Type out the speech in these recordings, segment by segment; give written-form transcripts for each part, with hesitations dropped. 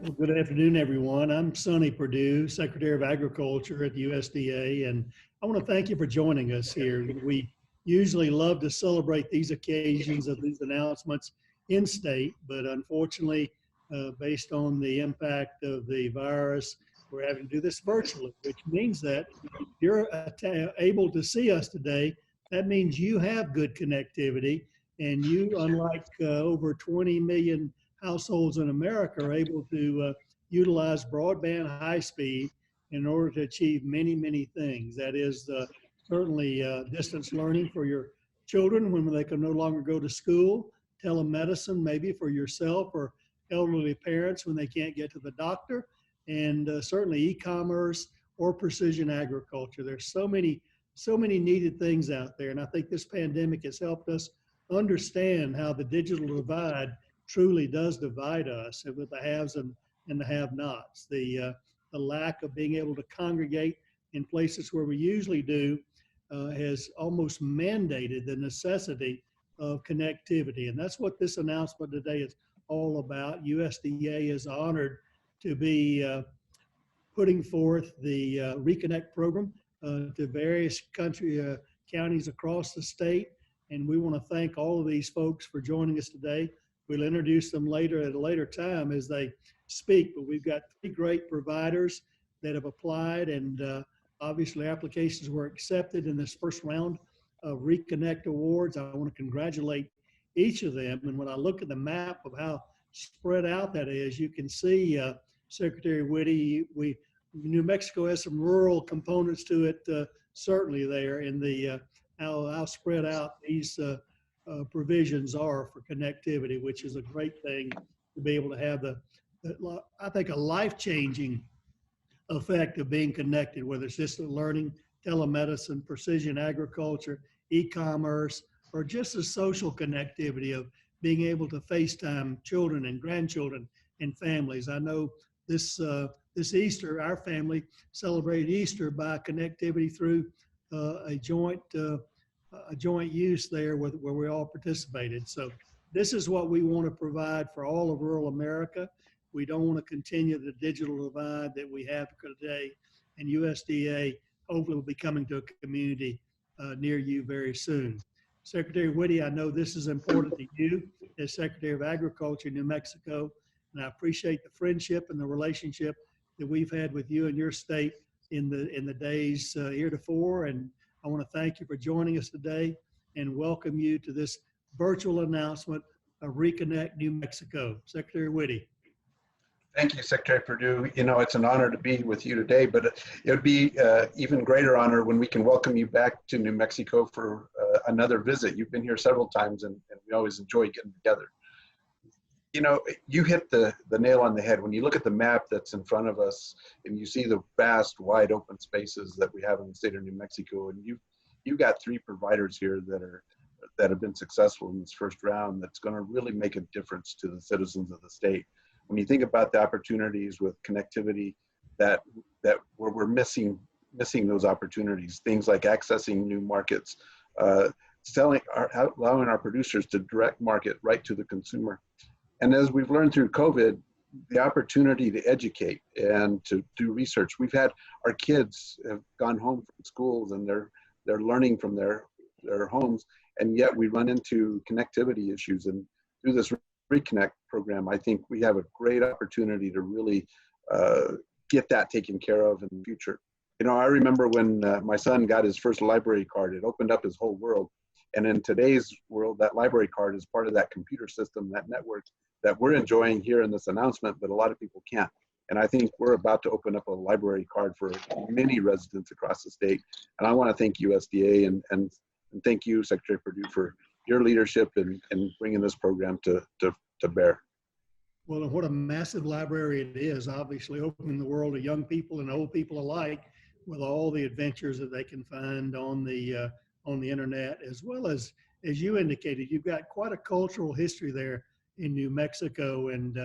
Well, good afternoon, everyone. I'm Sonny Perdue, Secretary of Agriculture at the USDA, and I want to thank you for joining us here. We usually love to celebrate these occasions of these announcements in state, but unfortunately, based on the impact of the virus, we're having to do this virtually, which means that if you're able to see us today, that means you have good connectivity, and you, unlike over 20 million households in America, are able to utilize broadband high speed in order to achieve many, many things. That is certainly distance learning for your children when they can no longer go to school, telemedicine maybe for yourself or elderly parents when they can't get to the doctor, and certainly e-commerce or precision agriculture. There's so many needed things out there, and I think this pandemic has helped us understand how the digital divide truly does divide us with the haves and the have-nots. The lack of being able to congregate in places where we usually do has almost mandated the necessity of connectivity. And that's what this announcement today is all about. USDA is honored to be putting forth the ReConnect program to various counties across the state. And we want to thank all of these folks for joining us today. We'll introduce them later at a later time as they speak, but we've got 3 great providers that have applied, and obviously applications were accepted in this first round of ReConnect Awards. I want to congratulate each of them. And when I look at the map of how spread out that is, you can see, Secretary Whitty, New Mexico has some rural components to it, certainly there in the how spread out these provisions are for connectivity, which is a great thing to be able to have I think a life-changing effect of being connected, whether it's distant learning, telemedicine, precision agriculture, e-commerce, or just the social connectivity of being able to FaceTime children and grandchildren and families. I know this Easter, our family celebrated Easter by connectivity through a joint use there where we all participated. So this is what we want to provide for all of rural America. We don't want to continue the digital divide that we have today, and USDA hopefully will be coming to a community near you very soon. Secretary Whitty, I know this is important to you as Secretary of Agriculture in New Mexico, and I appreciate the friendship and the relationship that we've had with you and your state in the days heretofore. And I want to thank you for joining us today and welcome you to this virtual announcement of ReConnect New Mexico. Secretary Whitty. Thank you, Secretary Perdue. You know, it's an honor to be with you today, but it would be even greater honor when we can welcome you back to New Mexico for another visit. You've been here several times, and we always enjoy getting together. You know, you hit the nail on the head. When you look at the map that's in front of us and you see the vast, wide open spaces that we have in the state of New Mexico, and you've got 3 providers here that have been successful in this first round that's going to really make a difference to the citizens of the state. When you think about the opportunities with connectivity that we're missing those opportunities, things like accessing new markets, allowing our producers to direct market right to the consumer. And as we've learned through COVID, the opportunity to educate and to do research. We've had our kids have gone home from schools and they're learning from their homes, and yet we run into connectivity issues. And through this ReConnect program, I think we have a great opportunity to really get that taken care of in the future. You know, I remember when my son got his first library card, it opened up his whole world. And in today's world, that library card is part of that computer system, that network that we're enjoying here in this announcement, but a lot of people can't. And I think we're about to open up a library card for many residents across the state. And I want to thank USDA and thank you, Secretary Perdue, for your leadership in bringing this program to bear. Well, and what a massive library it is, obviously opening the world to young people and old people alike with all the adventures that they can find on the internet, as well as you indicated, you've got quite a cultural history there in New Mexico, and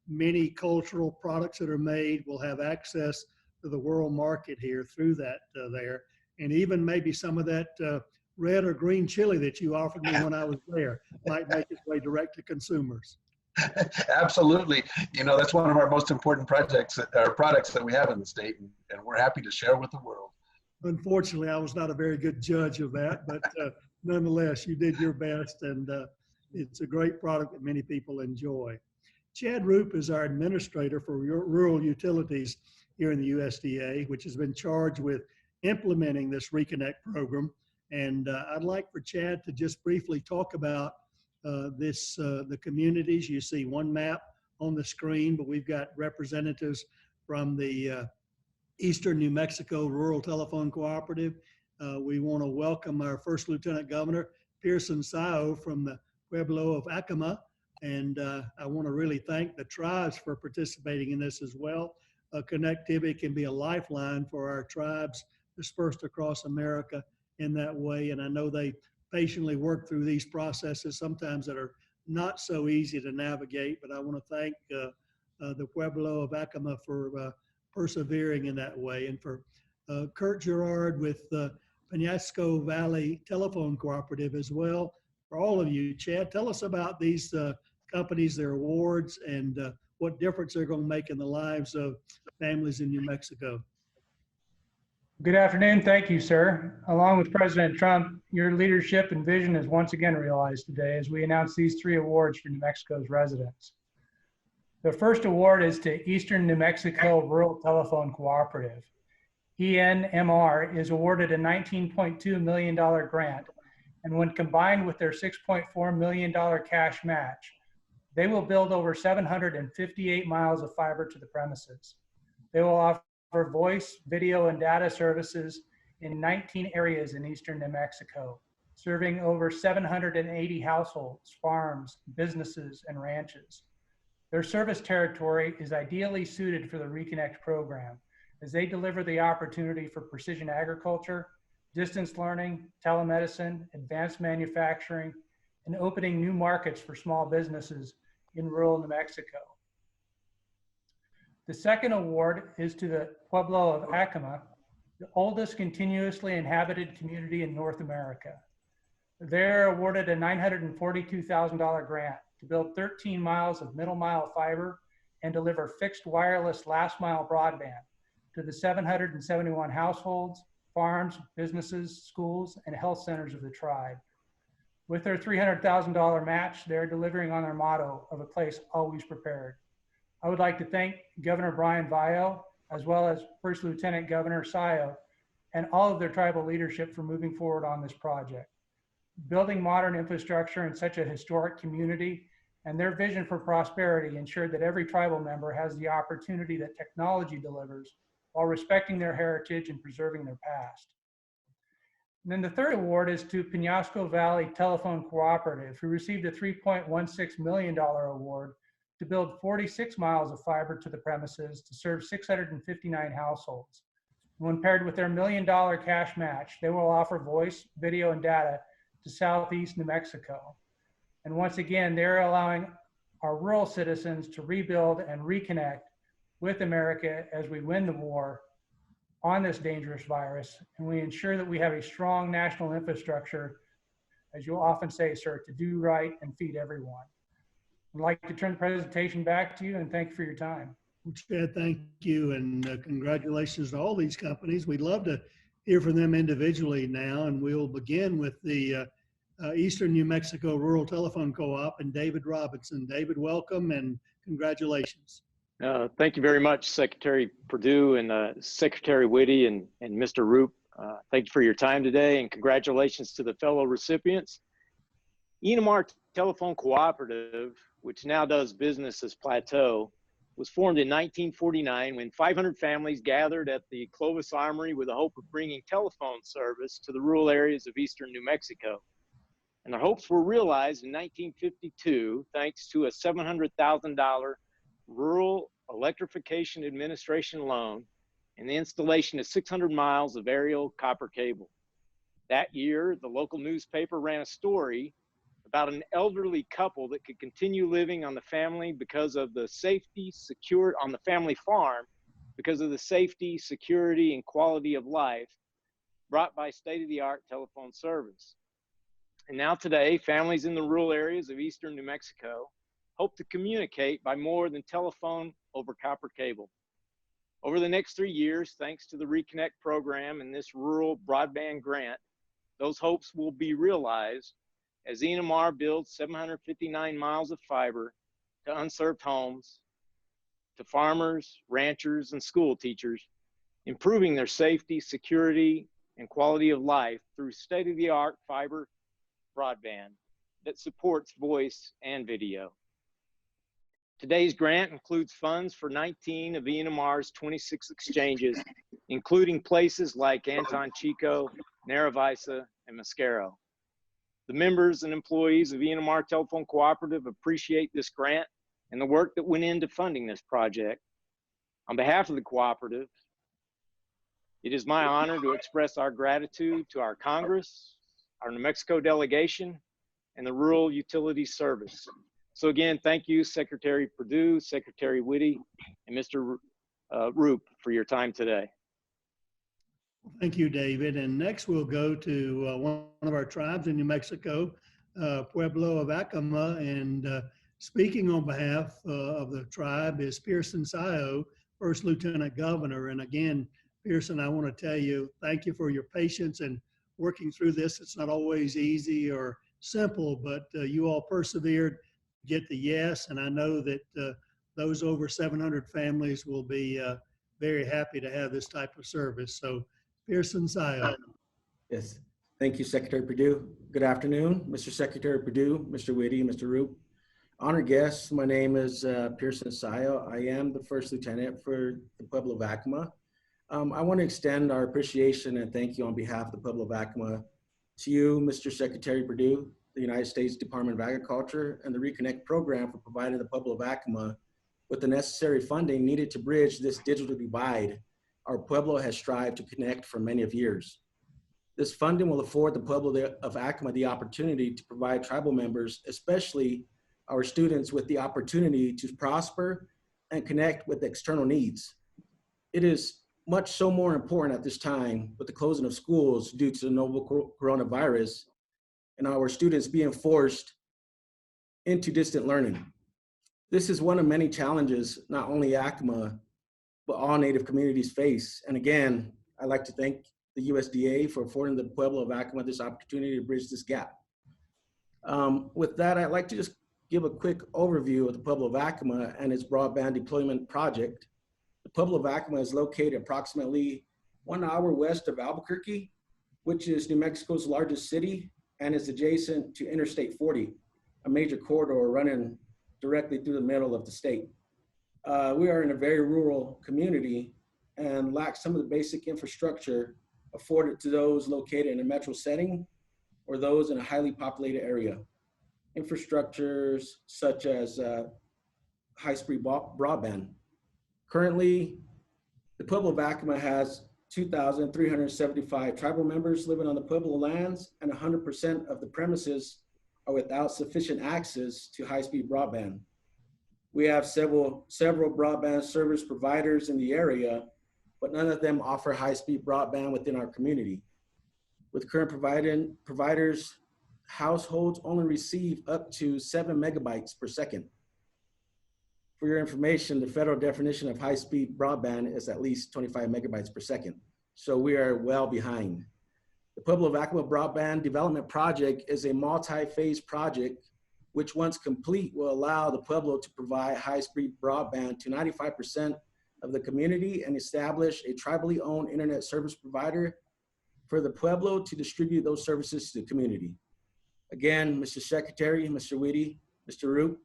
many cultural products that are made will have access to the world market here through that there, and even maybe some of that red or green chili that you offered me when I was there might make its way direct to consumers. Absolutely. You know, that's one of our most important projects or products that we have in the state, and we're happy to share with the world. Unfortunately, I was not a very good judge of that, but nonetheless, you did your best, and it's a great product that many people enjoy. Chad Roop is our administrator for rural utilities here in the USDA, which has been charged with implementing this ReConnect program. And I'd like for Chad to just briefly talk about the communities. You see one map on the screen, but we've got representatives from the Eastern New Mexico Rural Telephone Cooperative. We want to welcome our First Lieutenant Governor, Pearson Sao from the Pueblo of Acoma. And I want to really thank the tribes for participating in this as well. Connectivity can be a lifeline for our tribes dispersed across America in that way. And I know they patiently work through these processes, sometimes that are not so easy to navigate. But I want to thank the Pueblo of Acoma for persevering in that way. And for Kurt Gerard with Penasco Valley Telephone Cooperative as well. For all of you, Chad, tell us about these companies, their awards, and what difference they're going to make in the lives of families in New Mexico. Good afternoon. Thank you, sir. Along with President Trump, your leadership and vision is once again realized today as we announce these 3 awards for New Mexico's residents. The first award is to Eastern New Mexico Rural Telephone Cooperative. ENMR is awarded a $19.2 million grant, and when combined with their $6.4 million cash match, they will build over 758 miles of fiber to the premises. They will offer voice, video, and data services in 19 areas in Eastern New Mexico, serving over 780 households, farms, businesses, and ranches. Their service territory is ideally suited for the ReConnect program, as they deliver the opportunity for precision agriculture, distance learning, telemedicine, advanced manufacturing, and opening new markets for small businesses in rural New Mexico. The second award is to the Pueblo of Acoma, the oldest continuously inhabited community in North America. They're awarded a $942,000 grant to build 13 miles of middle mile fiber and deliver fixed wireless last mile broadband to the 771 households, farms, businesses, schools, and health centers of the tribe. With their $300,000 match, they're delivering on their motto of a place always prepared. I would like to thank Governor Brian Valle, as well as First Lieutenant Governor Sayo, and all of their tribal leadership for moving forward on this project. Building modern infrastructure in such a historic community and their vision for prosperity ensured that every tribal member has the opportunity that technology delivers while respecting their heritage and preserving their past. And then the third award is to Penasco Valley Telephone Cooperative, who received a $3.16 million award to build 46 miles of fiber to the premises to serve 659 households. When paired with their $1 million cash match, they will offer voice, video, and data to Southeast New Mexico. And once again, they're allowing our rural citizens to rebuild and reconnect with America as we win the war on this dangerous virus, and we ensure that we have a strong national infrastructure, as you'll often say, sir, to do right and feed everyone. I'd like to turn the presentation back to you and thank you for your time. Well, Chad, thank you, and congratulations to all these companies. We'd love to hear from them individually now, and we'll begin with the Eastern New Mexico Rural Telephone Co-op and David Robinson. David, welcome and congratulations. Thank you very much, Secretary Perdue and Secretary Whitty and Mr. Roop. Thank you for your time today, and congratulations to the fellow recipients. ENMR Telephone Cooperative, which now does business as Plateau, was formed in 1949 when 500 families gathered at the Clovis Armory with the hope of bringing telephone service to the rural areas of eastern New Mexico. And their hopes were realized in 1952 thanks to a $700,000 Rural Electrification Administration loan and the installation of 600 miles of aerial copper cable. That year, the local newspaper ran a story about an elderly couple that could continue living on the family because of the safety, on the family farm, because of the safety, security, and quality of life brought by state-of-the-art telephone service. And now today, families in the rural areas of eastern New Mexico hope to communicate by more than telephone over copper cable. Over the next 3 years, thanks to the ReConnect program and this rural broadband grant, those hopes will be realized as ENMR builds 759 miles of fiber to unserved homes, to farmers, ranchers, and school teachers, improving their safety, security, and quality of life through state-of-the-art fiber broadband that supports voice and video. Today's grant includes funds for 19 of ENMR's 26 exchanges, including places like Anton Chico, Naravisa, and Mascaro. The members and employees of ENMR Telephone Cooperative appreciate this grant and the work that went into funding this project. On behalf of the cooperative, it is my honor to express our gratitude to our Congress, our New Mexico delegation, and the Rural Utilities Service. So again, thank you, Secretary Perdue, Secretary Whitty, and Mr. Roop for your time today. Thank you, David. And next we'll go to one of our tribes in New Mexico, Pueblo of Acoma. And speaking on behalf of the tribe is Pearson Sayo, First Lieutenant Governor. And again, Pearson, I want to tell you, thank you for your patience and working through this. It's not always easy or simple, but you all persevered to get the yes. And I know that those over 700 families will be very happy to have this type of service. So Pearson Sayo. Yes, thank you, Secretary Perdue. Good afternoon, Mr. Secretary Perdue, Mr. Whitty, Mr. Roop. Honored guests, my name is Pearson Sayo. I am the First Lieutenant for the Pueblo of Acoma. I want to extend our appreciation and thank you on behalf of the Pueblo of Acoma to you, Mr. Secretary Perdue, the United States Department of Agriculture, and the ReConnect program for providing the Pueblo of Acoma with the necessary funding needed to bridge this digital divide our Pueblo has strived to connect for many of years. This funding will afford the Pueblo of Acoma the opportunity to provide tribal members, especially our students, with the opportunity to prosper and connect with external needs. It is much so more important at this time with the closing of schools due to the novel coronavirus and our students being forced into distant learning. This is one of many challenges not only Acoma, but all Native communities face. And again, I'd like to thank the USDA for affording the Pueblo of Acoma this opportunity to bridge this gap. With that, I'd like to just give a quick overview of the Pueblo of Acoma and its broadband deployment project. The Pueblo of Acoma is located approximately 1 hour west of Albuquerque, which is New Mexico's largest city and is adjacent to Interstate 40, a major corridor running directly through the middle of the state. We are in a very rural community and lack some of the basic infrastructure afforded to those located in a metro setting or those in a highly populated area. Infrastructures such as high-speed broadband. Currently, the Pueblo of Acoma has 2,375 tribal members living on the Pueblo lands, and 100% of the premises are without sufficient access to high-speed broadband. We have several broadband service providers in the area, but none of them offer high-speed broadband within our community. With current providers, households only receive up to 7 megabytes per second. For your information, the federal definition of high-speed broadband is at least 25 megabytes per second. So we are well behind. The Pueblo of Acoma Broadband Development Project is a multi-phase project which once complete will allow the Pueblo to provide high-speed broadband to 95% of the community and establish a tribally owned internet service provider for the Pueblo to distribute those services to the community. Again, Mr. Secretary, Mr. Whitty, Mr. Roop,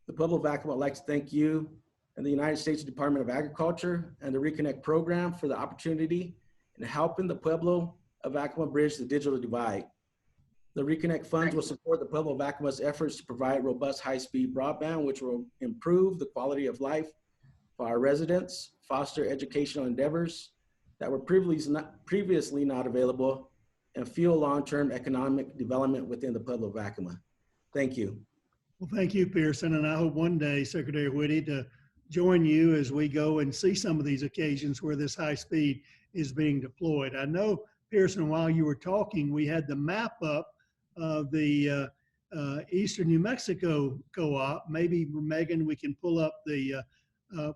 the Pueblo of Acoma would like to thank you and the United States Department of Agriculture and the ReConnect program for the opportunity in helping the Pueblo of Acoma bridge the digital divide. The ReConnect funds will support the Pueblo of Acoma's efforts to provide robust high-speed broadband, which will improve the quality of life for our residents, foster educational endeavors that were previously not available, and fuel long-term economic development within the Pueblo of Acoma. Thank you. Well, thank you, Pearson, and I hope one day, Secretary Whitty, to join you as we go and see some of these occasions where this high speed is being deployed. I know, Pearson, while you were talking, we had the map up of the Eastern New Mexico co-op. Maybe, Megan, we can pull up the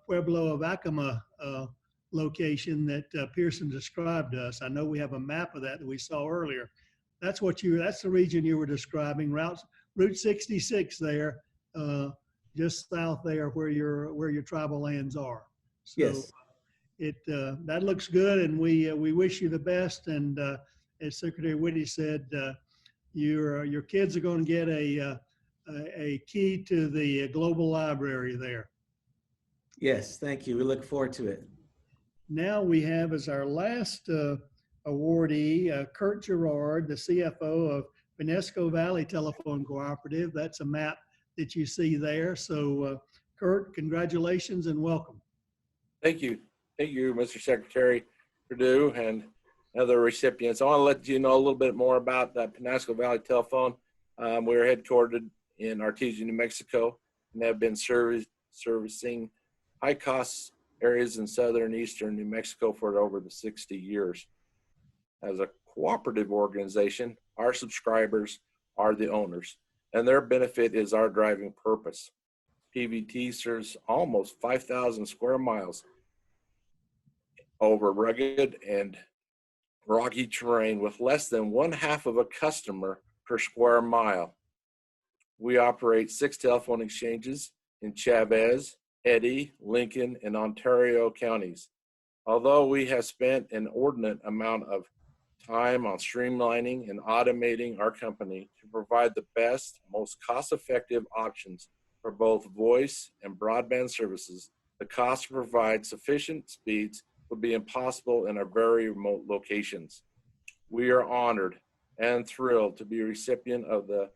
Pueblo of Acoma location that Pearson described to us. I know we have a map of that we saw earlier. That's the region you were describing, Route 66 there, just south there where your tribal lands are. So Yes. That looks good, and we wish you the best. And as Secretary Whitty said, your kids are going to get a key to the global library there. Yes, thank you. We look forward to it. Now we have as our last awardee, Kurt Gerard, the CFO of Penasco Valley Telephone Cooperative. That's a map that you see there. So Kurt, congratulations and welcome. Thank you. Thank you, Mr. Secretary Perdue and other recipients. I want to let you know a little bit more about the Penasco Valley Telephone. We're headquartered in Artesia, New Mexico, and have been servicing high-cost areas in southern eastern New Mexico for over the 60 years. As a cooperative organization, our subscribers are the owners, and their benefit is our driving purpose. PVT serves almost 5,000 square miles over rugged and rocky terrain with less than 1/2 of a customer per square mile. We operate 6 telephone exchanges in Chavez, Eddy, Lincoln, and Ontario counties. Although we have spent an inordinate amount of time on streamlining and automating our company to provide the best, most cost-effective options for both voice and broadband services, the cost to provide sufficient speeds would be impossible in our very remote locations. We are honored and thrilled to be a recipient of the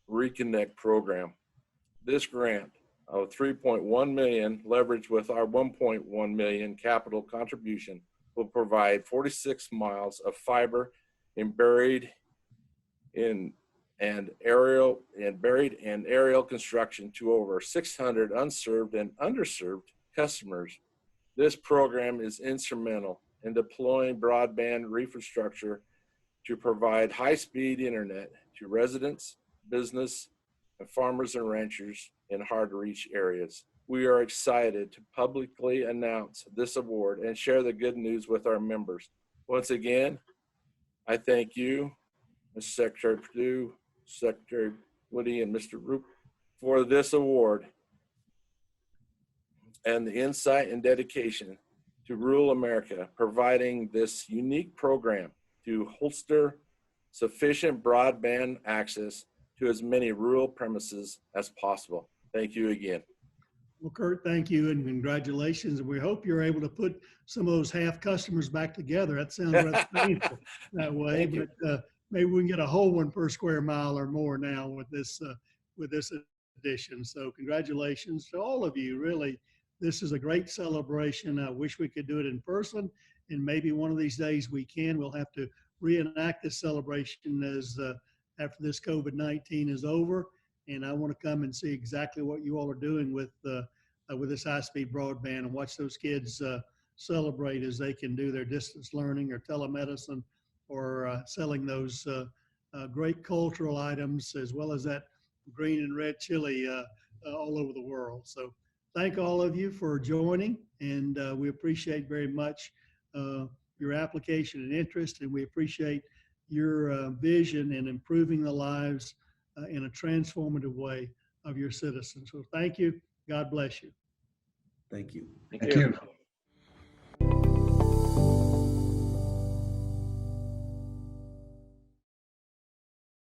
ReConnect program. This grant of $3.1 million, leveraged with our $1.1 million capital contribution, will provide 46 miles of fiber buried and aerial construction to over 600 unserved and underserved customers. This program is instrumental in deploying broadband infrastructure to provide high-speed internet to residents, business, and farmers and ranchers in hard-to-reach areas. We are excited to publicly announce this award and share the good news with our members. Once again, I thank you, Mr. Secretary Perdue, Secretary Whitty, and Mr. Roop for this award and the insight and dedication to rural America, providing this unique program to holster sufficient broadband access to as many rural premises as possible. Thank you again. Well, Kurt, thank you and congratulations. And we hope you're able to put some of those half customers back together. That sounds rather painful that way, but maybe we can get a whole one per square mile or more now with this addition. So congratulations to all of you. Really, this is a great celebration. I wish we could do it in person, and maybe one of these days we can. We'll have to reenact this celebration as after this COVID-19 is over. And I want to come and see exactly what you all are doing with this high-speed broadband and watch those kids celebrate as they can do their distance learning or telemedicine or selling those great cultural items as well as that green and red chili all over the world. So thank all of you for joining, and we appreciate very much your application and interest, and we appreciate your vision in improving the lives in a transformative way of your citizens. So thank you. God bless you. Thank you. Thank Thank you. you.